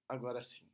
Agora sim.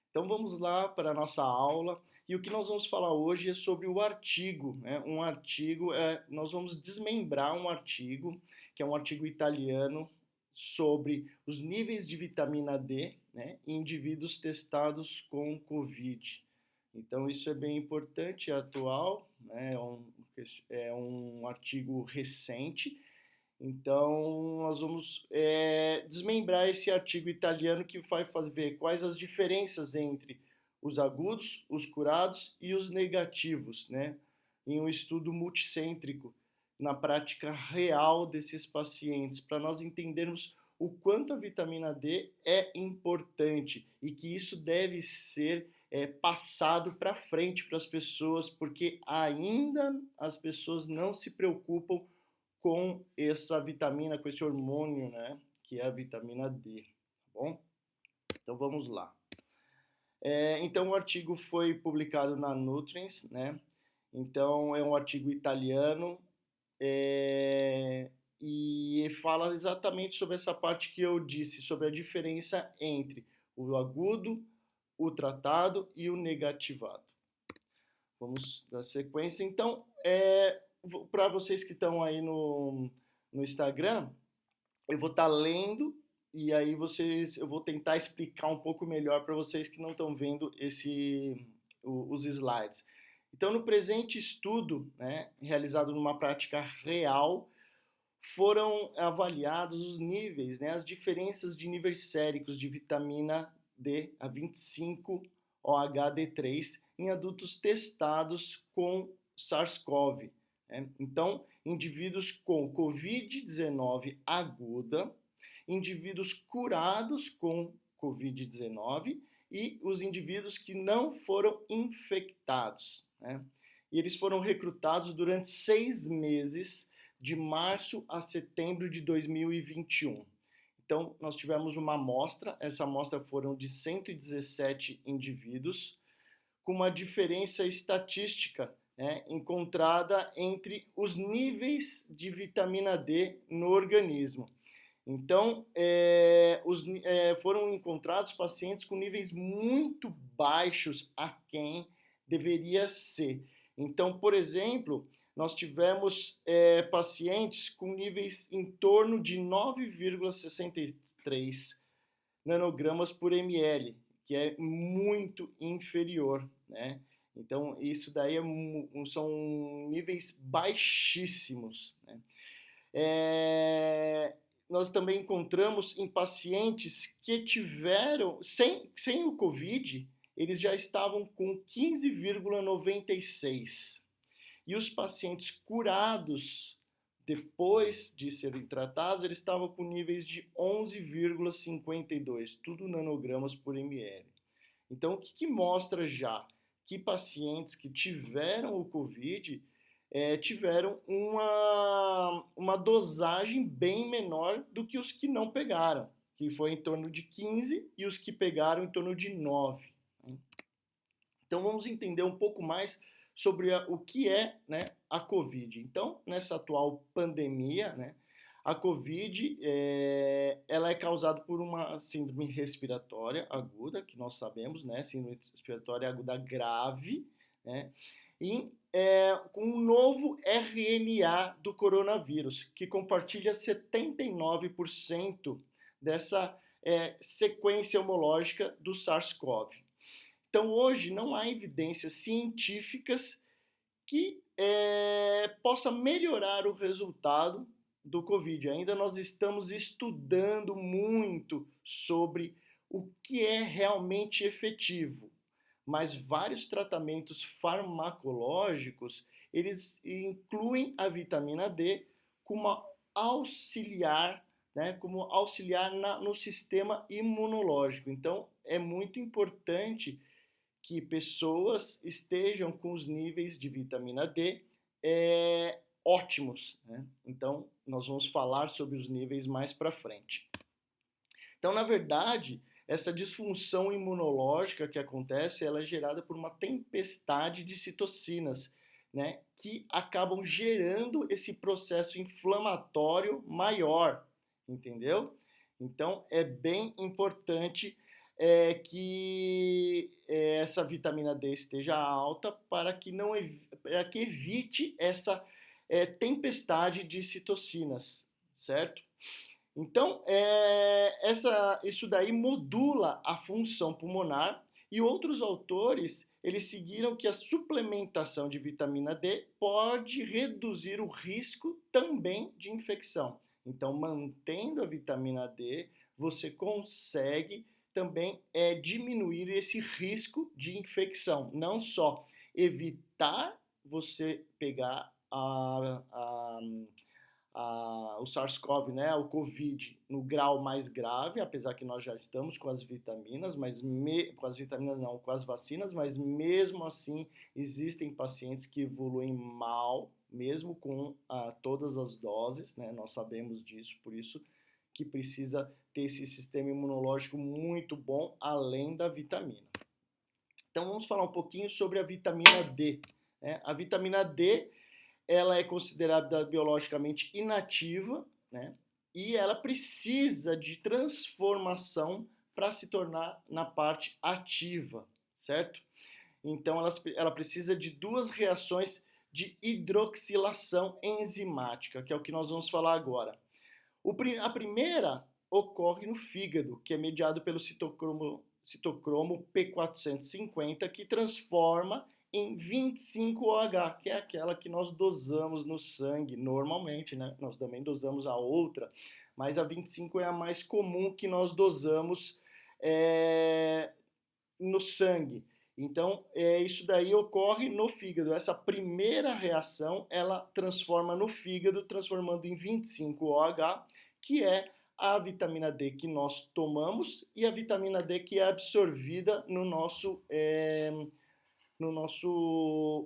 Então vamos lá para a nossa aula e o que nós vamos falar hoje é sobre o artigo, né? Um artigo, nós vamos desmembrar um artigo, que é um artigo italiano sobre os níveis de vitamina D, né, em indivíduos testados com Covid. Então isso é bem importante, é atual, né, é um artigo recente. Então, nós vamos desmembrar esse artigo italiano que vai ver quais as diferenças entre os agudos, os curados e os negativos, né? Em um estudo multicêntrico, na prática real desses pacientes, para nós entendermos o quanto a vitamina D é importante e que isso deve ser passado para frente para as pessoas, porque ainda as pessoas não se preocupam com essa vitamina, com esse hormônio, né, que é a vitamina D, tá bom? Então vamos lá. Então o artigo foi publicado na Nutrients, né? Então é um artigo italiano e fala exatamente sobre essa parte que eu disse, sobre a diferença entre o agudo, o tratado e o negativado. Vamos dar sequência. Então, para vocês que estão aí no Instagram, eu vou estar lendo e aí eu vou tentar explicar um pouco melhor para vocês que não estão vendo os slides. Então, no presente estudo, né, realizado numa prática real, foram avaliados os níveis, né, as diferenças de níveis séricos de vitamina D, a 25-OHD3, em adultos testados com SARS-CoV. Né? Então, indivíduos com Covid-19 aguda, indivíduos curados com Covid-19 e os indivíduos que não foram infectados. Né? E eles foram recrutados durante 6 meses, de março a setembro de 2021. Então, nós tivemos uma amostra, essa amostra foram de 117 indivíduos, com uma diferença estatística, né, encontrada entre os níveis de vitamina D no organismo. Então, foram encontrados pacientes com níveis muito baixos a quem deveria ser. Então, por exemplo, nós tivemos pacientes com níveis em torno de 9,63 nanogramas por ml, que é muito inferior, né? Então, isso daí são níveis baixíssimos, né? Nós também encontramos em pacientes que tiveram, sem o Covid, eles já estavam com 15,96. E os pacientes curados, depois de serem tratados, eles estavam com níveis de 11,52, tudo nanogramas por ml. Então, o que mostra já? Que pacientes que tiveram o Covid tiveram uma dosagem bem menor do que os que não pegaram, que foi em torno de 15 e os que pegaram em torno de 9. Então vamos entender um pouco mais sobre o que é, né, a Covid. Então, nessa atual pandemia, né, a Covid ela é causada por uma síndrome respiratória aguda, que nós sabemos, né, síndrome respiratória aguda grave, né, e com um novo RNA do coronavírus, que compartilha 79% dessa sequência homológica do SARS-CoV. Então, hoje, não há evidências científicas que possa melhorar o resultado do Covid. Ainda nós estamos estudando muito sobre o que é realmente efetivo, mas vários tratamentos farmacológicos, eles incluem a vitamina D como auxiliar, né, no sistema imunológico. Então, é muito importante que pessoas estejam com os níveis de vitamina D ótimos, né? Então, nós vamos falar sobre os níveis mais para frente. Então, na verdade, essa disfunção imunológica que acontece, ela é gerada por uma tempestade de citocinas, né, que acabam gerando esse processo inflamatório maior, entendeu? Então, é bem importante essa vitamina D esteja alta para que, não, para que evite essa tempestade de citocinas, certo? Então, isso daí modula a função pulmonar e outros autores, eles seguiram que a suplementação de vitamina D pode reduzir o risco também de infecção. Então, mantendo a vitamina D, você consegue também diminuir esse risco de infecção. Não só evitar você pegar o SARS-CoV, né, o COVID, no grau mais grave, apesar que nós já estamos com as vitaminas, com as vacinas, mas mesmo assim existem pacientes que evoluem mal, mesmo com todas as doses, né, nós sabemos disso, por isso que precisa ter esse sistema imunológico muito bom, além da vitamina. Então vamos falar um pouquinho sobre a vitamina D. Né? A vitamina D, ela é considerada biologicamente inativa, né? E ela precisa de transformação para se tornar na parte ativa, certo? Então ela precisa de duas reações de hidroxilação enzimática, que é o que nós vamos falar agora. A primeira ocorre no fígado, que é mediado pelo citocromo P450, que transforma em 25OH, que é aquela que nós dosamos no sangue normalmente, né? Nós também dosamos a outra, mas a 25 é a mais comum que nós dosamos no sangue. Então, isso daí ocorre no fígado. Essa primeira reação, ela transforma no fígado, transformando em 25OH, que é a vitamina D que nós tomamos e a vitamina D que é absorvida no nosso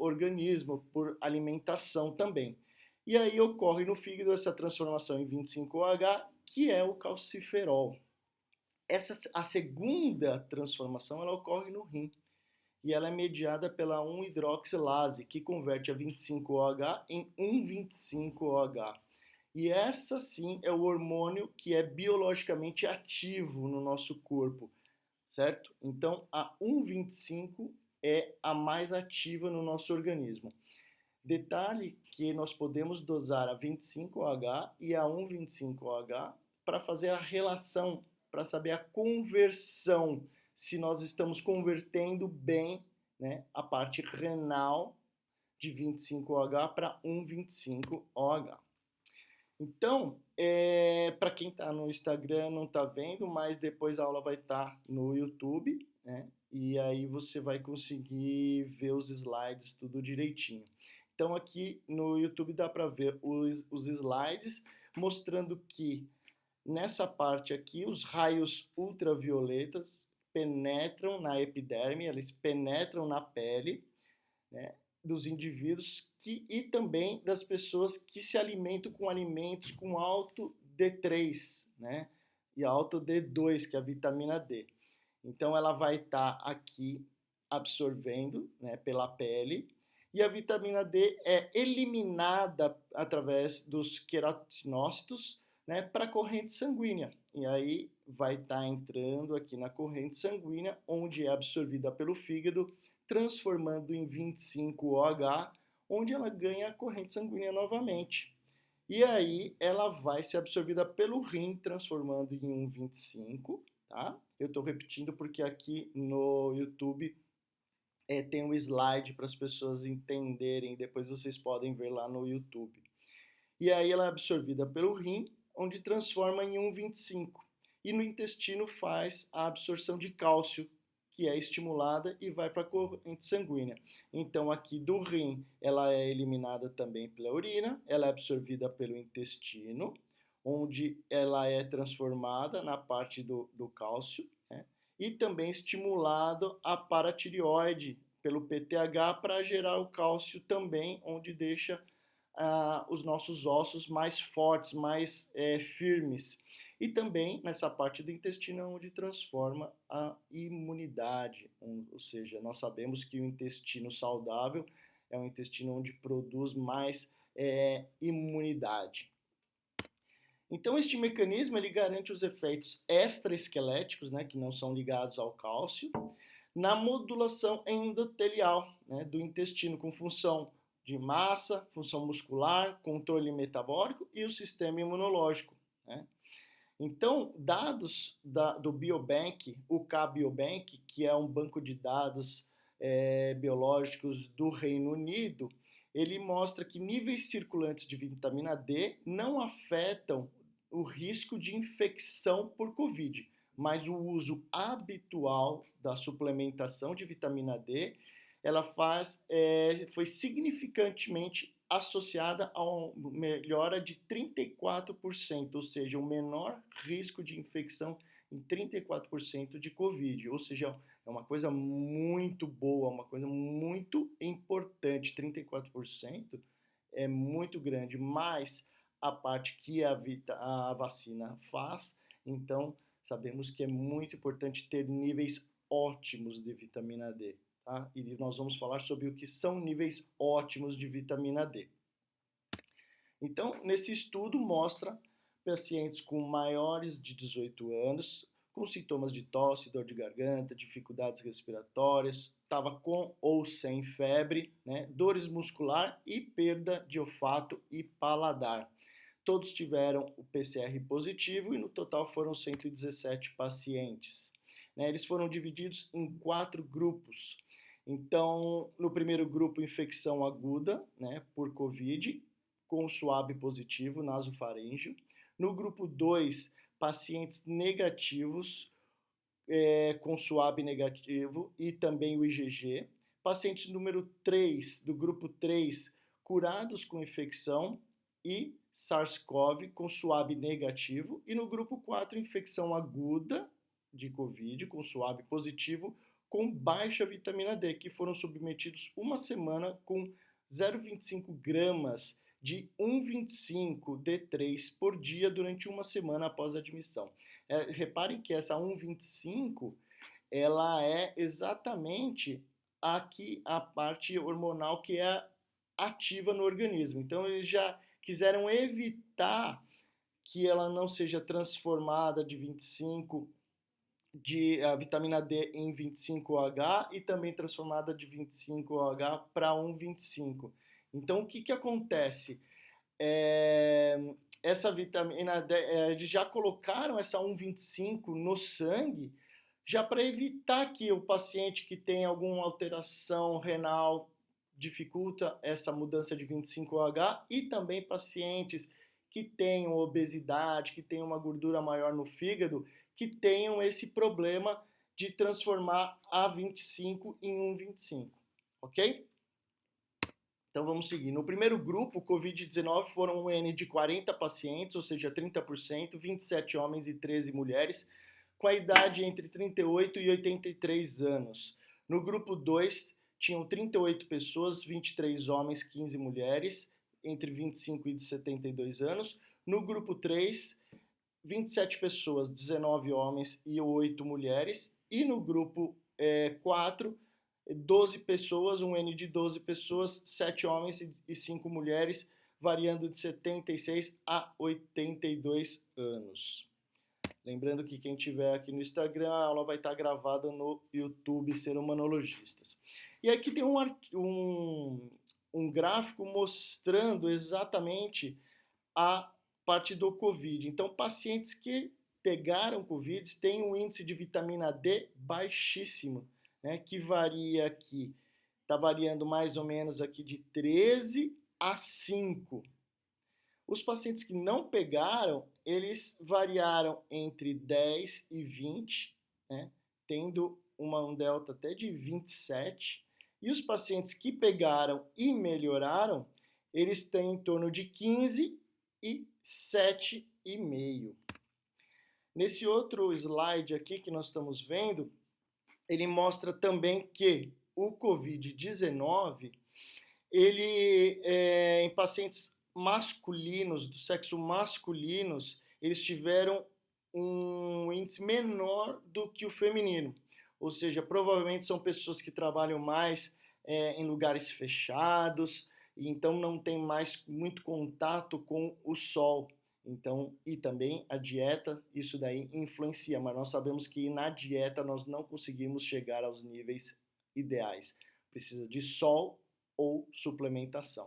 organismo por alimentação também. E aí ocorre no fígado essa transformação em 25OH, que é o calciferol. A segunda transformação ela ocorre no rim e ela é mediada pela 1-hidroxilase, que converte a 25OH em 1,25OH. E essa sim é o hormônio que é biologicamente ativo no nosso corpo, certo? Então a 1,25 é a mais ativa no nosso organismo. Detalhe que nós podemos dosar a 25OH e a 1,25OH para fazer a relação, para saber a conversão, se nós estamos convertendo bem, né, a parte renal de 25OH para 1,25OH. Então, para quem está no Instagram não está vendo, mas depois a aula vai estar no YouTube, né? E aí você vai conseguir ver os slides tudo direitinho. Então aqui no YouTube dá para ver os slides mostrando que nessa parte aqui os raios ultravioletas penetram na epiderme, eles penetram na pele, né, dos indivíduos e também das pessoas que se alimentam com alimentos com alto D3, né, e alto D2, que é a vitamina D. Então ela vai estar aqui absorvendo, né, pela pele, e a vitamina D é eliminada através dos queratinócitos, né, para a corrente sanguínea. E aí vai estar entrando aqui na corrente sanguínea, onde é absorvida pelo fígado, transformando em 25OH, onde ela ganha a corrente sanguínea novamente. E aí ela vai ser absorvida pelo rim, transformando em 1,25, tá? Eu estou repetindo porque aqui no YouTube tem um slide para as pessoas entenderem, depois vocês podem ver lá no YouTube. E aí ela é absorvida pelo rim, onde transforma em 1,25. E no intestino faz a absorção de cálcio, que é estimulada e vai para a corrente sanguínea. Então aqui do rim, ela é eliminada também pela urina, ela é absorvida pelo intestino, onde ela é transformada na parte do cálcio, né? E também estimulado a paratireoide pelo PTH para gerar o cálcio também, onde deixa os nossos ossos mais fortes, mais firmes. E também nessa parte do intestino onde transforma a imunidade, ou seja, nós sabemos que o intestino saudável é um intestino onde produz mais imunidade. Então, este mecanismo ele garante os efeitos extraesqueléticos, né, que não são ligados ao cálcio, na modulação endotelial, né, do intestino, com função de massa, função muscular, controle metabólico e o sistema imunológico, né? Então, dados do Biobank, o K-Biobank, que é um banco de dados biológicos do Reino Unido, ele mostra que níveis circulantes de vitamina D não afetam o risco de infecção por Covid, mas o uso habitual da suplementação de vitamina D, ela foi significantemente associada a uma melhora de 34%, ou seja, um menor risco de infecção em 34% de Covid, ou seja, é uma coisa muito boa, uma coisa muito importante. 34% é muito grande, mas a parte que a vacina faz, então sabemos que é muito importante ter níveis ótimos de vitamina D. Tá? E nós vamos falar sobre o que são níveis ótimos de vitamina D. Então, nesse estudo mostra pacientes com maiores de 18 anos, com sintomas de tosse, dor de garganta, dificuldades respiratórias, estava com ou sem febre, né, dores muscular e perda de olfato e paladar. Todos tiveram o PCR positivo e no total foram 117 pacientes. Né, eles foram divididos em 4 grupos. Então, no primeiro grupo, infecção aguda, né, por Covid, com suave positivo, nasofaríngeo. No grupo 2, pacientes negativos com suave negativo e também o IgG. Pacientes número 3, do grupo 3, curados com infecção e SARS-CoV com suave negativo. E no grupo 4, infecção aguda de Covid com suave positivo com baixa vitamina D, que foram submetidos uma semana com 0,25 gramas de 1,25 D3 por dia durante uma semana após a admissão. Reparem que essa 1,25 ela é exatamente aqui a parte hormonal que é ativa no organismo. Então eles já quiseram evitar que ela não seja transformada de 25 de a vitamina D em 25H e também transformada de 25H para 1,25. Então o que acontece? Essa vitamina D, eles já colocaram essa 1,25 no sangue, já para evitar que o paciente que tem alguma alteração renal dificulta essa mudança de 25H e também pacientes que tenham obesidade, que tenham uma gordura maior no fígado, que tenham esse problema de transformar a 25 em 1,25, ok? Então vamos seguir. No primeiro grupo, Covid-19 foram um N de 40 pacientes, ou seja, 30%, 27 homens e 13 mulheres, com a idade entre 38 e 83 anos. No grupo 2, tinham 38 pessoas, 23 homens, 15 mulheres, entre 25 e 72 anos. No grupo 3, 27 pessoas, 19 homens e 8 mulheres. E no grupo 4, 12 pessoas, um N de 12 pessoas, 7 homens e 5 mulheres, variando de 76 a 82 anos. Lembrando que quem estiver aqui no Instagram, a aula vai estar gravada no YouTube Seromanologistas. E aqui tem um gráfico mostrando exatamente a parte do Covid. Então, pacientes que pegaram Covid têm um índice de vitamina D baixíssimo, né, que varia aqui, está variando mais ou menos aqui de 13 a 5. Os pacientes que não pegaram, eles variaram entre 10 e 20, né, tendo um delta até de 27. E os pacientes que pegaram e melhoraram, eles têm em torno de 15 e 7,5. Nesse outro slide aqui que nós estamos vendo, ele mostra também que o Covid-19, ele em pacientes masculinos, do sexo masculinos, eles tiveram um índice menor do que o feminino. Ou seja, provavelmente são pessoas que trabalham mais em lugares fechados, e então não tem mais muito contato com o sol. Então, e também a dieta, isso daí influencia, mas nós sabemos que na dieta nós não conseguimos chegar aos níveis ideais. Precisa de sol ou suplementação.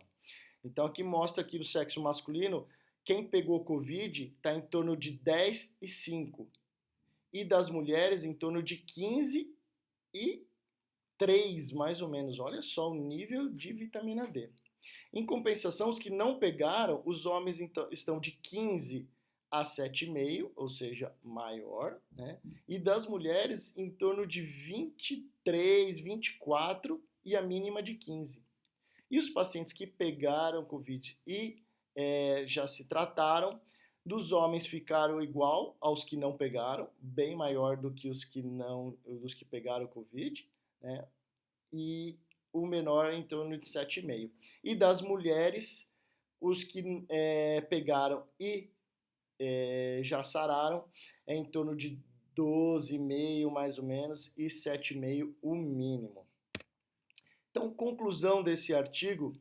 Então, aqui mostra que no sexo masculino, quem pegou Covid está em torno de 10,5 e das mulheres em torno de 15,3, mais ou menos. Olha só o nível de vitamina D. Em compensação, os que não pegaram, os homens então, estão de 15 a 7,5, ou seja, maior, né? E das mulheres em torno de 23, 24 e a mínima de 15. E os pacientes que pegaram Covid e já se trataram, dos homens ficaram igual aos que não pegaram, bem maior do que os que não, dos que pegaram Covid, né? E o menor em torno de 7,5. E das mulheres, os que pegaram e já sararam, é em torno de 12,5 mais ou menos e 7,5 o mínimo. Então, conclusão desse artigo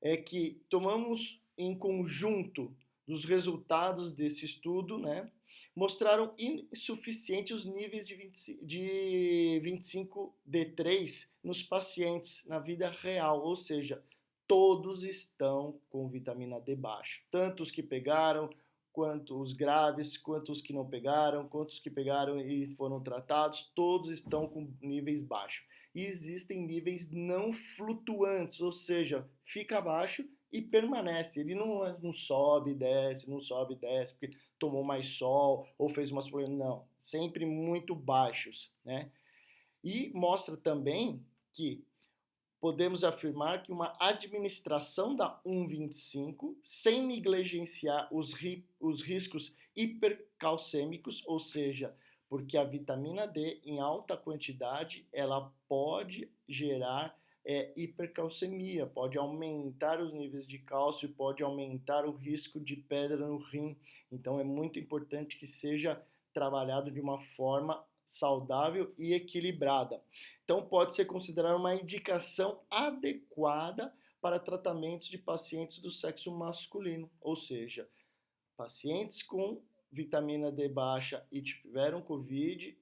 é que tomamos em conjunto dos resultados desse estudo, né, mostraram insuficientes os níveis de 25D3 nos pacientes na vida real, ou seja, todos estão com vitamina D baixo, tanto os que pegaram, quanto os graves, quanto os que não pegaram, quanto os que pegaram e foram tratados, todos estão com níveis baixos. E existem níveis não flutuantes, ou seja, fica baixo e permanece. Ele não sobe, desce, não sobe, desce, porque tomou mais sol ou fez umas problemas. Não, sempre muito baixos, né? E mostra também que podemos afirmar que uma administração da 1,25, sem negligenciar os riscos hipercalcêmicos, ou seja, porque a vitamina D em alta quantidade ela pode gerar hipercalcemia, pode aumentar os níveis de cálcio, pode aumentar o risco de pedra no rim. Então é muito importante que seja trabalhado de uma forma saudável e equilibrada. Então pode ser considerada uma indicação adequada para tratamentos de pacientes do sexo masculino, ou seja, pacientes com vitamina D baixa e tiveram Covid,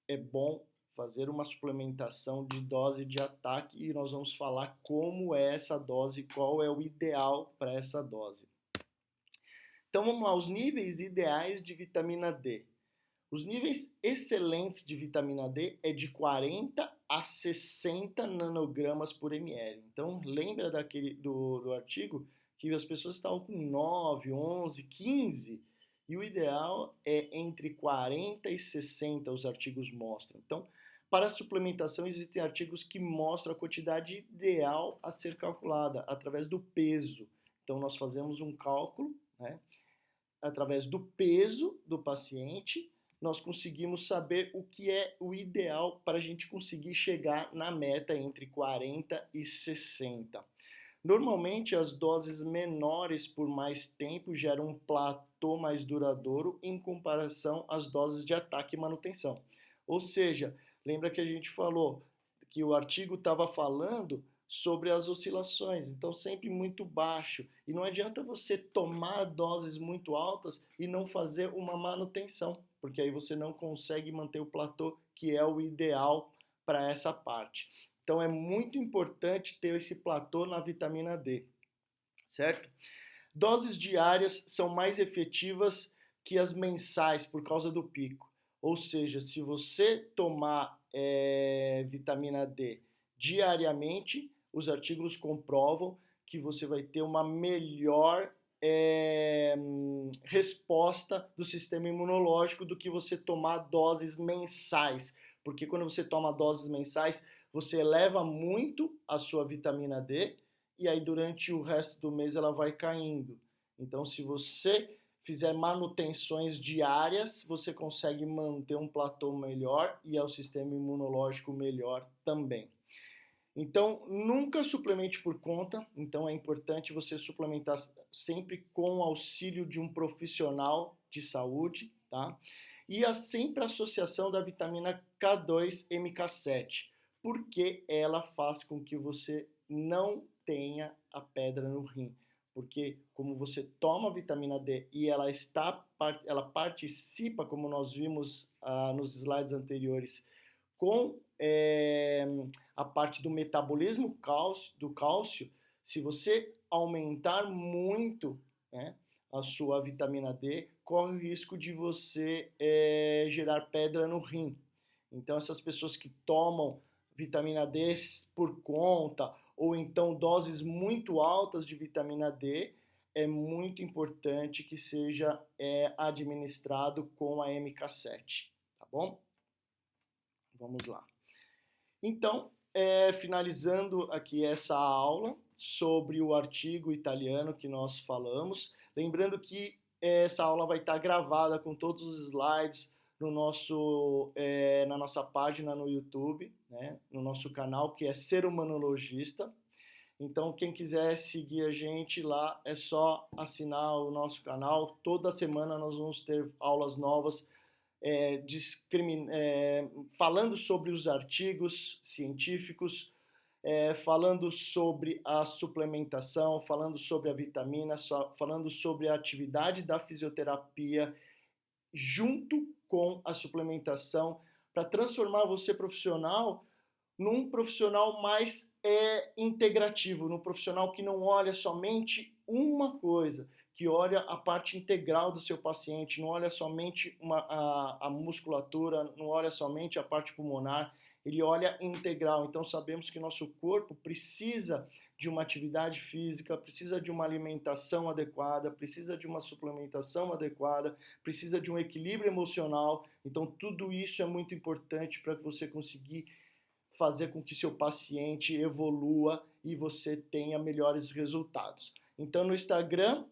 é bom fazer uma suplementação de dose de ataque e nós vamos falar como é essa dose, qual é o ideal para essa dose. Então vamos lá, os níveis ideais de vitamina D. Os níveis excelentes de vitamina D é de 40 a 60 nanogramas por ml. Então lembra do artigo que as pessoas estavam com 9, 11, 15 e o ideal é entre 40 e 60, os artigos mostram. Então, para a suplementação existem artigos que mostram a quantidade ideal a ser calculada através do peso. Então nós fazemos um cálculo, né, através do peso do paciente, nós conseguimos saber o que é o ideal para a gente conseguir chegar na meta entre 40 e 60. Normalmente, as doses menores por mais tempo geram um platô mais duradouro em comparação às doses de ataque e manutenção. Ou seja, lembra que a gente falou que o artigo estava falando sobre as oscilações, então sempre muito baixo. E não adianta você tomar doses muito altas e não fazer uma manutenção, porque aí você não consegue manter o platô, que é o ideal para essa parte. Então é muito importante ter esse platô na vitamina D, certo? Doses diárias são mais efetivas que as mensais por causa do pico. Ou seja, se você tomar vitamina D diariamente, os artigos comprovam que você vai ter uma melhor resposta do sistema imunológico do que você tomar doses mensais. Porque quando você toma doses mensais, você eleva muito a sua vitamina D e aí durante o resto do mês ela vai caindo. Então, se você fizer manutenções diárias, você consegue manter um platô melhor e é o sistema imunológico melhor também. Então, nunca suplemente por conta, então é importante você suplementar sempre com o auxílio de um profissional de saúde, tá? E sempre a associação da vitamina K2 MK7, porque ela faz com que você não tenha a pedra no rim. porque como você toma a vitamina D e ela participa, como nós vimos nos slides anteriores, com a parte do metabolismo do cálcio, se você aumentar muito, né, a sua vitamina D, corre o risco de você gerar pedra no rim. Então, essas pessoas que tomam vitamina D por conta, ou então doses muito altas de vitamina D, é muito importante que seja administrado com a MK7, tá bom? Vamos lá. Então, finalizando aqui essa aula sobre o artigo italiano que nós falamos, lembrando que essa aula vai estar gravada com todos os slides no na nossa página no YouTube, né, no nosso canal, que é Ser Humanologista. Então, quem quiser seguir a gente lá, é só assinar o nosso canal. Toda semana nós vamos ter aulas novas falando sobre os artigos científicos, falando sobre a suplementação, falando sobre a vitamina, falando sobre a atividade da fisioterapia junto com a suplementação para transformar você profissional num profissional mais integrativo, num profissional que não olha somente uma coisa, que olha a parte integral do seu paciente, não olha somente a musculatura, não olha somente a parte pulmonar, ele olha integral. Então sabemos que nosso corpo precisa de uma atividade física, precisa de uma alimentação adequada, precisa de uma suplementação adequada, precisa de um equilíbrio emocional. Então tudo isso é muito importante para que você conseguir fazer com que seu paciente evolua e você tenha melhores resultados. Então no Instagram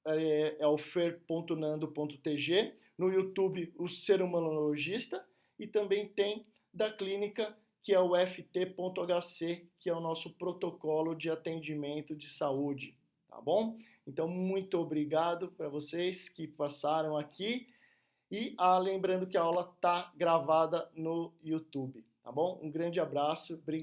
é o fer.nando.tg, no YouTube o Ser Humanologista e também tem da clínica que é o ft.hc, que é o nosso protocolo de atendimento de saúde, tá bom? Então muito obrigado para vocês que passaram aqui e lembrando que a aula está gravada no YouTube, tá bom? Um grande abraço, obrigado.